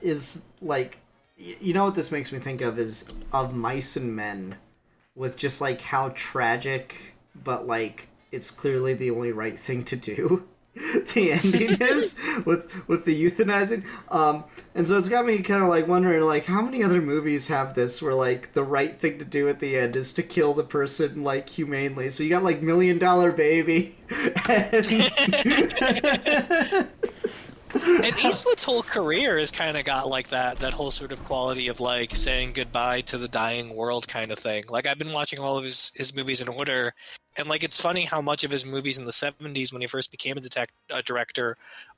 Speaker 2: is like, you know what this makes me think of is of Mice and Men, with just like how tragic, but like it's clearly the only right thing to do. The ending is with the euthanizing, and so it's got me kind of like wondering, like, how many other movies have this where like the right thing to do at the end is to kill the person like humanely. So you got like $1 Million Baby,
Speaker 4: And Eastwood's whole career has kind of got like that whole sort of quality of like saying goodbye to the dying world kind of thing. Like I've been watching all of his movies in order, and like it's funny how much of his movies in the 70s when he first became a director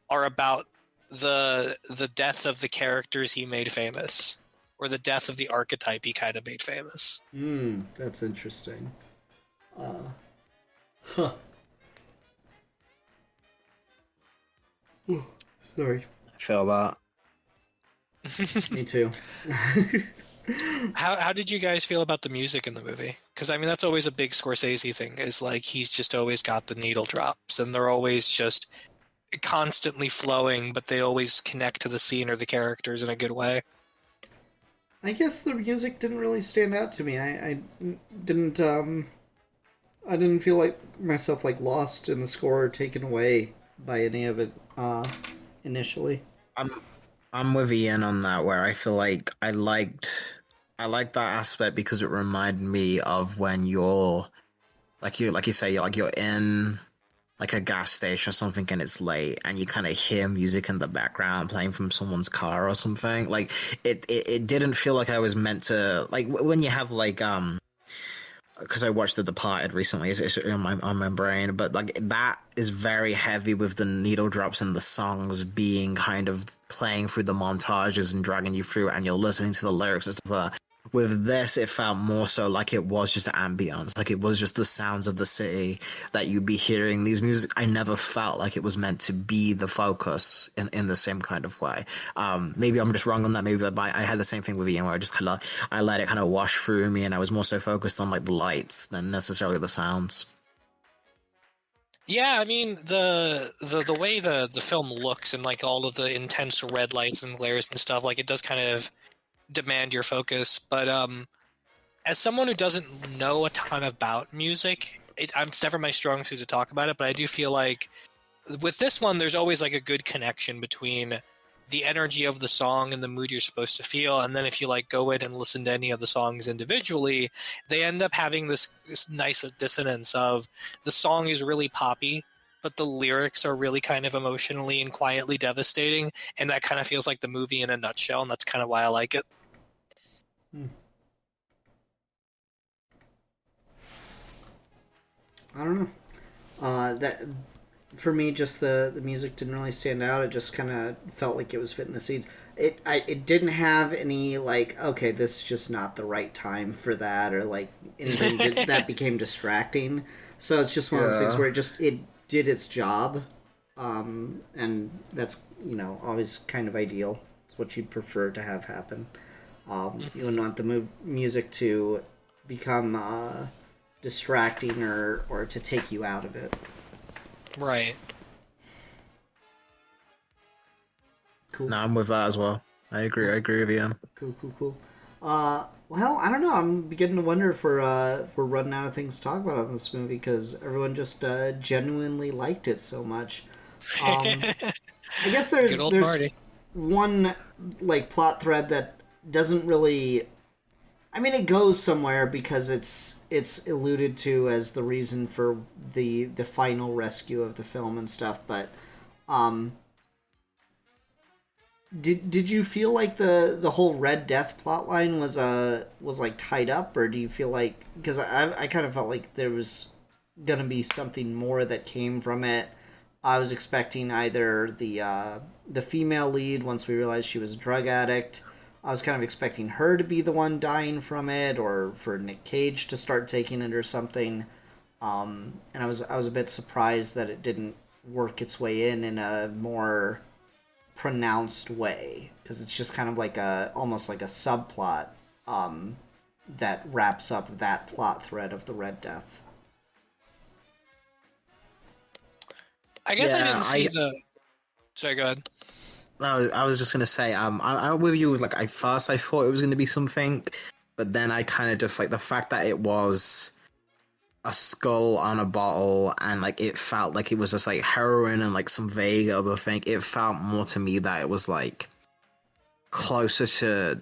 Speaker 4: are about the death of the characters he made famous, or the death of the archetype he kind of made famous.
Speaker 2: That's interesting. Huh. Sorry.
Speaker 3: I feel that.
Speaker 2: Me too.
Speaker 4: How did you guys feel about the music in the movie? Because I mean, that's always a big Scorsese thing. Is like he's just always got the needle drops, and they're always just constantly flowing, but they always connect to the scene or the characters in a good way.
Speaker 2: I guess the music didn't really stand out to me. I didn't I didn't feel like myself like lost in the score or taken away by any of it initially.
Speaker 3: I'm with Ian on that, where I feel like I liked that aspect because it reminded me of when you're like you say you're in like a gas station or something and it's late and you kind of hear music in the background playing from someone's car or something. Like it didn't feel like I was meant to, like when you have like because I watched The Departed recently, it's on my brain, but like that is very heavy with the needle drops and the songs being kind of playing through the montages and dragging you through, and you're listening to the lyrics and stuff like that. With this, it felt more so like it was just ambience, like it was just the sounds of the city that you'd be hearing. These music, I never felt like it was meant to be the focus in the same kind of way. Maybe I'm just wrong on that. Maybe I had the same thing with Ian, where I just kind of I let it kind of wash through me, and I was more so focused on like the lights than necessarily the sounds.
Speaker 4: Yeah, I mean the way the film looks and like all of the intense red lights and glares and stuff, like it does kind of demand your focus. But as someone who doesn't know a ton about music, it's never my strong suit to talk about it. But I do feel like with this one, there's always like a good connection between the energy of the song and the mood you're supposed to feel. And then if you like go in and listen to any of the songs individually, they end up having this nice dissonance of the song is really poppy, but the lyrics are really kind of emotionally and quietly devastating. And that kind of feels like the movie in a nutshell. And that's kind of why I like it.
Speaker 2: I don't know. That for me, just the music didn't really stand out. It just kind of felt like it was fitting the scenes. It didn't have any like, okay, this is just not the right time for that, or like anything that became distracting. So it's just one of those things where it did its job, and that's always kind of ideal. It's what you'd prefer to have happen. You wouldn't want the music to become distracting or to take you out of it.
Speaker 4: Right.
Speaker 2: Cool.
Speaker 3: No, I'm with that as well. I agree with Ian.
Speaker 2: Cool. Well, I don't know. I'm beginning to wonder if we're running out of things to talk about on this movie because everyone just genuinely liked it so much. I guess there's one like plot thread that doesn't really. I mean, it goes somewhere because it's alluded to as the reason for the final rescue of the film and stuff. But did you feel like the whole Red Death plotline was like tied up, or do you feel like, because I kind of felt like there was gonna be something more that came from it? I was expecting either the female lead, once we realized she was a drug addict. I was kind of expecting her to be the one dying from it, or for Nick Cage to start taking it or something. And I was a bit surprised that it didn't work its way in a more pronounced way, because it's just kind of like almost like a subplot that wraps up that plot thread of the Red Death.
Speaker 4: I guess I
Speaker 3: Yeah,
Speaker 4: didn't see the. Sorry, go ahead.
Speaker 3: No, I was just gonna say, I'm with you. Like, I thought it was gonna be something, but then I kind of just like the fact that it was a skull on a bottle, and like it felt like it was just like heroin and like some vague other thing. It felt more to me that it was like closer to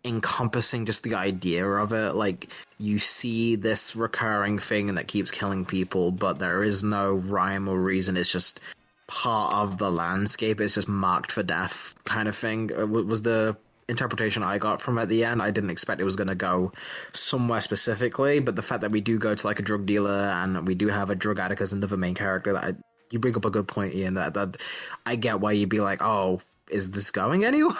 Speaker 3: encompassing just the idea of it. Like, you see this recurring thing that keeps killing people, but there is no rhyme or reason. It's just part of the landscape. It's just marked for death kind of thing. Was the interpretation I got from at the end. I didn't expect it was going to go somewhere specifically, but the fact that we do go to like a drug dealer and we do have a drug addict as another main character, you bring up a good point, Ian, that I get why you'd be like, oh, is this going anywhere?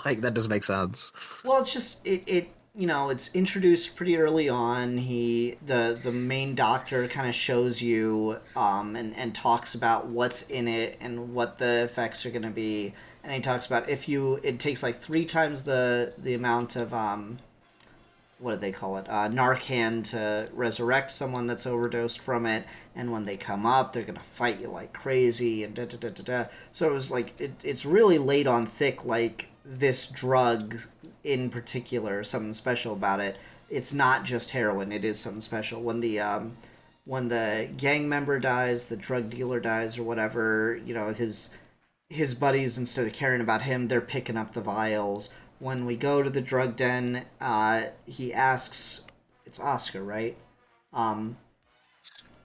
Speaker 3: Like, that doesn't make sense.
Speaker 2: Well, it's just it it's introduced pretty early on. The main doctor kind of shows you and talks about what's in it and what the effects are going to be, and he talks about it takes like 3 times the amount of what do they call it, Narcan to resurrect someone that's overdosed from it, and when they come up they're gonna fight you like crazy and da da da da da. So it was like it's really laid on thick, like this drug in particular, something special about it. It's not just heroin, it is something special. When the gang member dies, the drug dealer dies or whatever, his buddies, instead of caring about him, they're picking up the vials. When we go to the drug den, he asks, it's Oscar, right?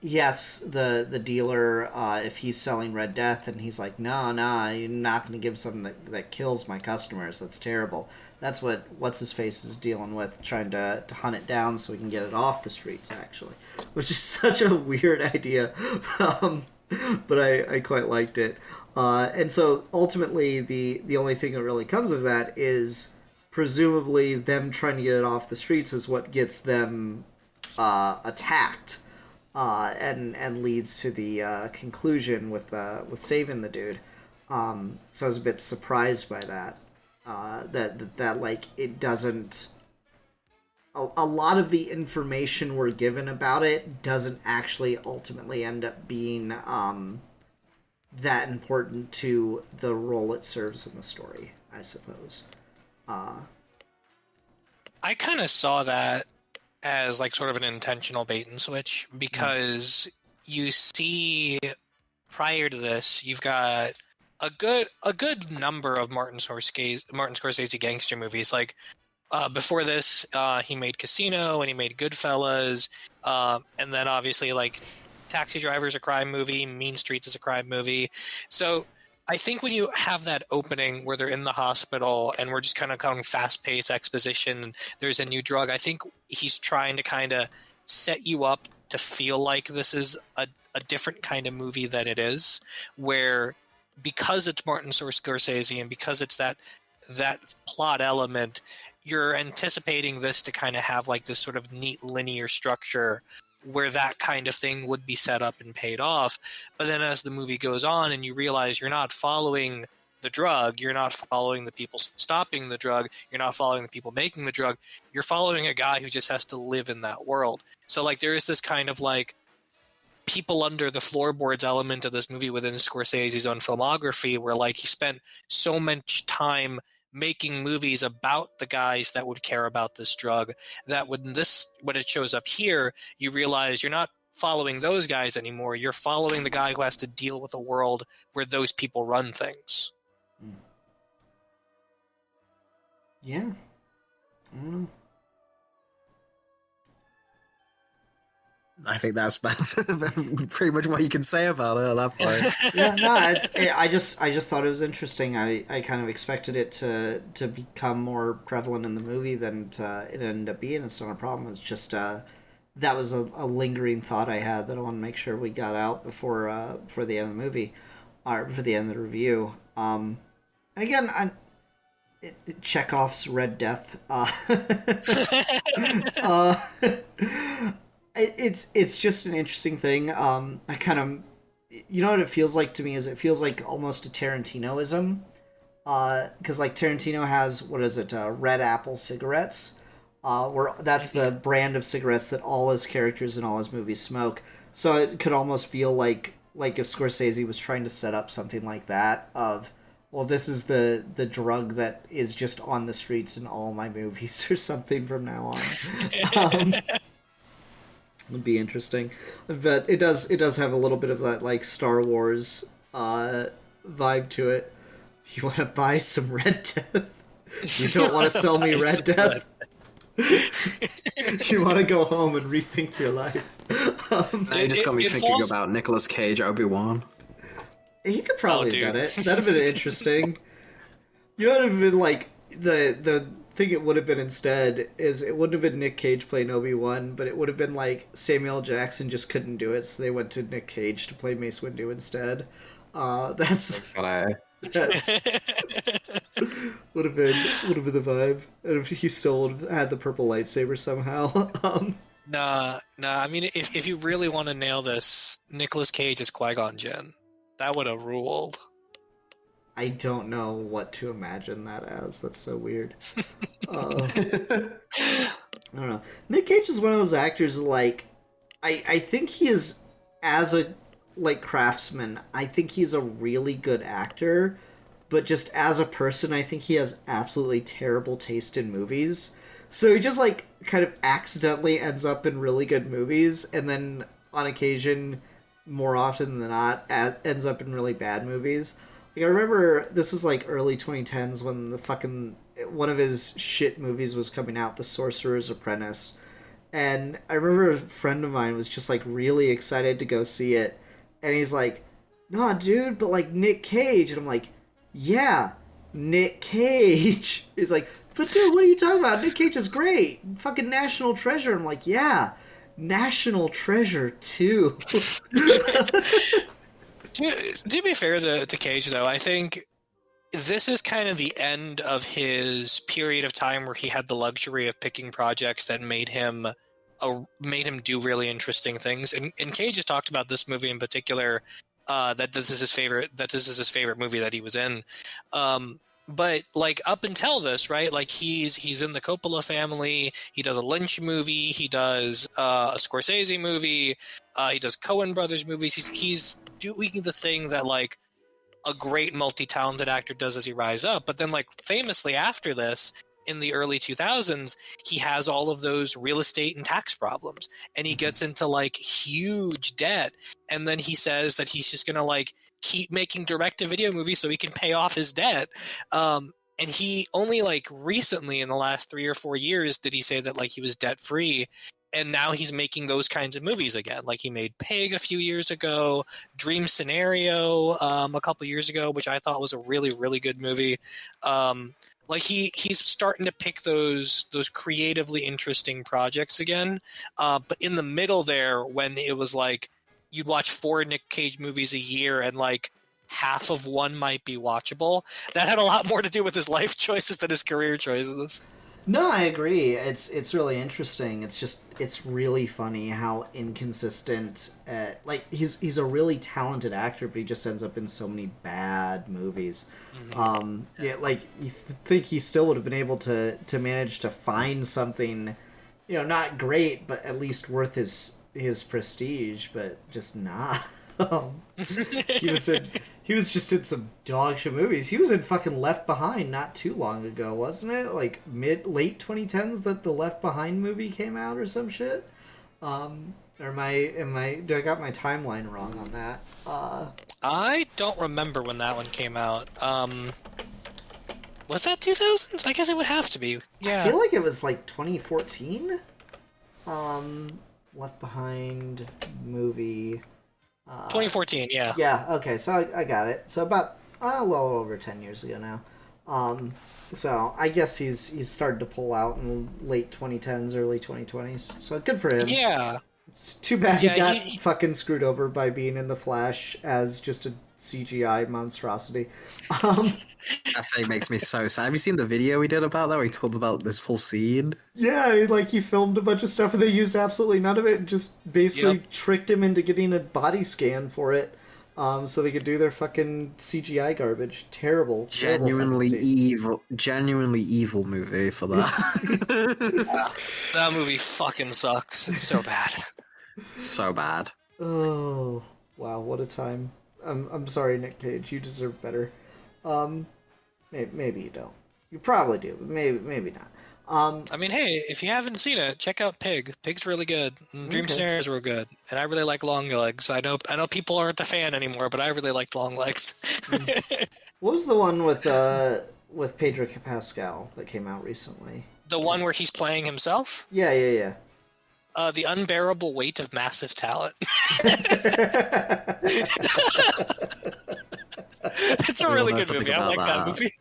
Speaker 2: He asks the dealer if he's selling Red Death, and he's like, no, you're not going to give something that kills my customers. That's terrible. That's what What's-His-Face is dealing with, trying to hunt it down so we can get it off the streets, actually. Which is such a weird idea, but I quite liked it. And so ultimately, the only thing that really comes of that is presumably them trying to get it off the streets is what gets them attacked, and leads to the conclusion with saving the dude. So I was a bit surprised by that. That like it doesn't. A lot of the information we're given about it doesn't actually ultimately end up being that important to the role it serves in the story, I suppose.
Speaker 4: I kind of saw that as like sort of an intentional bait and switch, because you see prior to this, you've got a good number of Martin Scorsese gangster movies. Like before this, he made Casino and he made Goodfellas, and then obviously like Taxi Driver is a crime movie, Mean Streets is a crime movie. So I think when you have that opening where they're in the hospital and we're just kind of going fast-paced exposition, there's a new drug, I think he's trying to kind of set you up to feel like this is a different kind of movie than it is, where because it's Martin Scorsese and because it's that plot element, you're anticipating this to kind of have like this sort of neat linear structure where that kind of thing would be set up and paid off. But then as the movie goes on and you realize you're not following the drug, you're not following the people stopping the drug, you're not following the people making the drug, you're following a guy who just has to live in that world. So like there is this kind of like people under the floorboards element of this movie within Scorsese's own filmography, where like he spent so much time making movies about the guys that would care about this drug, that when it shows up here, you realize you're not following those guys anymore. You're following the guy who has to deal with a world where those people run things.
Speaker 2: Yeah. I don't know.
Speaker 3: I think that's pretty much what you can say about it at that point.
Speaker 2: Yeah, no, I just thought it was interesting. I kind of expected it to become more prevalent in the movie than it ended up being. It's not a problem. It's just that was a lingering thought I had that I want to make sure we got out before the end of the movie, or for the end of the review. And again, Chekhov's Red Death. It's just an interesting thing. I kind of, what it feels like to me is it feels like almost a Tarantinoism, because like Tarantino has, what is it, Red Apple cigarettes, where that's the brand of cigarettes that all his characters in all his movies smoke. So it could almost feel like if Scorsese was trying to set up something like that of, well, this is the drug that is just on the streets in all my movies or something from now on. Would be interesting, but it does have a little bit of that like Star Wars vibe to it. You want to buy some Red Death? You don't want to sell me Red Death? You want to go home and rethink your life?
Speaker 3: Now you just got me thinking about Nicolas Cage, Obi-Wan.
Speaker 2: He could probably have done it. That'd have been interesting. You know what would have been like the thing it would have been instead is it wouldn't have been Nick Cage playing Obi-Wan, but it would have been like Samuel L. Jackson just couldn't do it, so they went to Nick Cage to play Mace Windu instead. That's would have been the vibe, and if he still would have had the purple lightsaber somehow.
Speaker 4: Nah. I mean, if you really want to nail this, Nicolas Cage is Qui-Gon Jinn. That would have ruled.
Speaker 2: I don't know what to imagine that as. That's so weird. I don't know. Nick Cage is one of those actors, like, I think he is, as a, like, craftsman, I think he's a really good actor, but just as a person, I think he has absolutely terrible taste in movies. So he just, like, kind of accidentally ends up in really good movies, and then, on occasion, more often than not, ends up in really bad movies. Like, I remember this was like early 2010s when the fucking one of his shit movies was coming out, The Sorcerer's Apprentice, and I remember a friend of mine was just like really excited to go see it, and he's like, "Nah, dude, but like Nick Cage," and I'm like, "Yeah, Nick Cage." He's like, "But dude, what are you talking about? Nick Cage is great, fucking National Treasure." I'm like, "Yeah, National Treasure too."
Speaker 4: To be fair to Cage, though, I think this is kind of the end of his period of time where he had the luxury of picking projects that made him do really interesting things. And Cage has talked about this movie in particular, that this is his favorite movie that he was in. But like up until this, right? Like he's in the Coppola family. He does a Lynch movie. He does a Scorsese movie. He does Coen Brothers movies. He's doing the thing that like a great multi-talented actor does as he rise up. But then like famously after this, in the early 2000s, he has all of those real estate and tax problems, and he gets into like huge debt. And then he says that he's just gonna like keep making direct-to-video movies so he can pay off his debt. And he only like recently in the last 3 or 4 years did he say that like he was debt-free, and now he's making those kinds of movies again. Like he made Pig a few years ago, Dream Scenario a couple years ago, which I thought was a really, really good movie. Like he's starting to pick those creatively interesting projects again. But in the middle there, when it was like you'd watch 4 Nick Cage movies a year and like half of one might be watchable, that had a lot more to do with his life choices than his career choices.
Speaker 2: No, I agree. It's really interesting. It's really funny how inconsistent. Like he's a really talented actor, but he just ends up in so many bad movies. Mm-hmm. Yeah, like you think he still would have been able to manage to find something, you know, not great, but at least worth his prestige, but just not. He was just in some dog shit movies. He was in fucking Left Behind not too long ago, wasn't it? Like late 2010s that the Left Behind movie came out or some shit. Or do I got my timeline wrong on that?
Speaker 4: I don't remember when that one came out. Was that 2000s? I guess it would have to be. Yeah.
Speaker 2: I feel like it was like 2014. Left Behind movie.
Speaker 4: 2014, yeah.
Speaker 2: Yeah, okay, so I got it. So about a little over 10 years ago now. So I guess he's started to pull out in late 2010s, early 2020s. So good for him.
Speaker 4: Yeah.
Speaker 2: It's too bad he got fucking screwed over by being in The Flash as just a CGI monstrosity.
Speaker 3: That thing makes me so sad. Have you seen the video he did about that where he told about this full scene?
Speaker 2: Yeah, like he filmed a bunch of stuff and they used absolutely none of it and just basically tricked him into getting a body scan for it. so they could do their fucking CGI garbage. Terrible, terrible
Speaker 3: Genuinely evil movie for that.
Speaker 4: That movie fucking sucks. It's so bad.
Speaker 3: So bad.
Speaker 2: Oh, wow, what a time. I'm sorry, Nick Cage. You deserve better. Maybe you don't. You probably do, but maybe not.
Speaker 4: I mean, hey, if you haven't seen it, check out Pig. Pig's really good. Dream Scenarios were good, and I really like Long Legs. I know people aren't a fan anymore, but I really liked Long Legs.
Speaker 2: What was the one with Pedro Pascal that came out recently?
Speaker 4: The one where he's playing himself?
Speaker 2: Yeah.
Speaker 4: The Unbearable Weight of Massive Talent. It's a really good movie. I like that movie.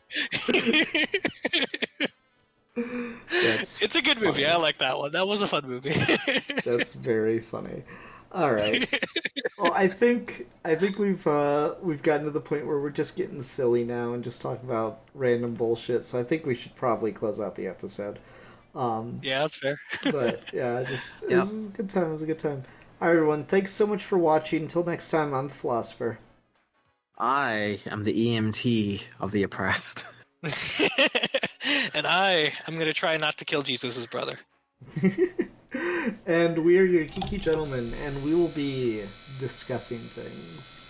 Speaker 4: It's a good movie. I like that one. That was a fun movie.
Speaker 2: That's very funny. All right. Well, I think we've gotten to the point where we're just getting silly now and just talking about random bullshit. So I think we should probably close out the episode.
Speaker 4: Yeah, that's fair.
Speaker 2: But yeah, it was a good time. It was a good time. All right, everyone. Thanks so much for watching. Until next time, I'm the Philosopher.
Speaker 3: I am the EMT of the oppressed.
Speaker 4: And I'm going to try not to kill Jesus' brother.
Speaker 2: And we are your Geeky Gentlemen, and we will be discussing things.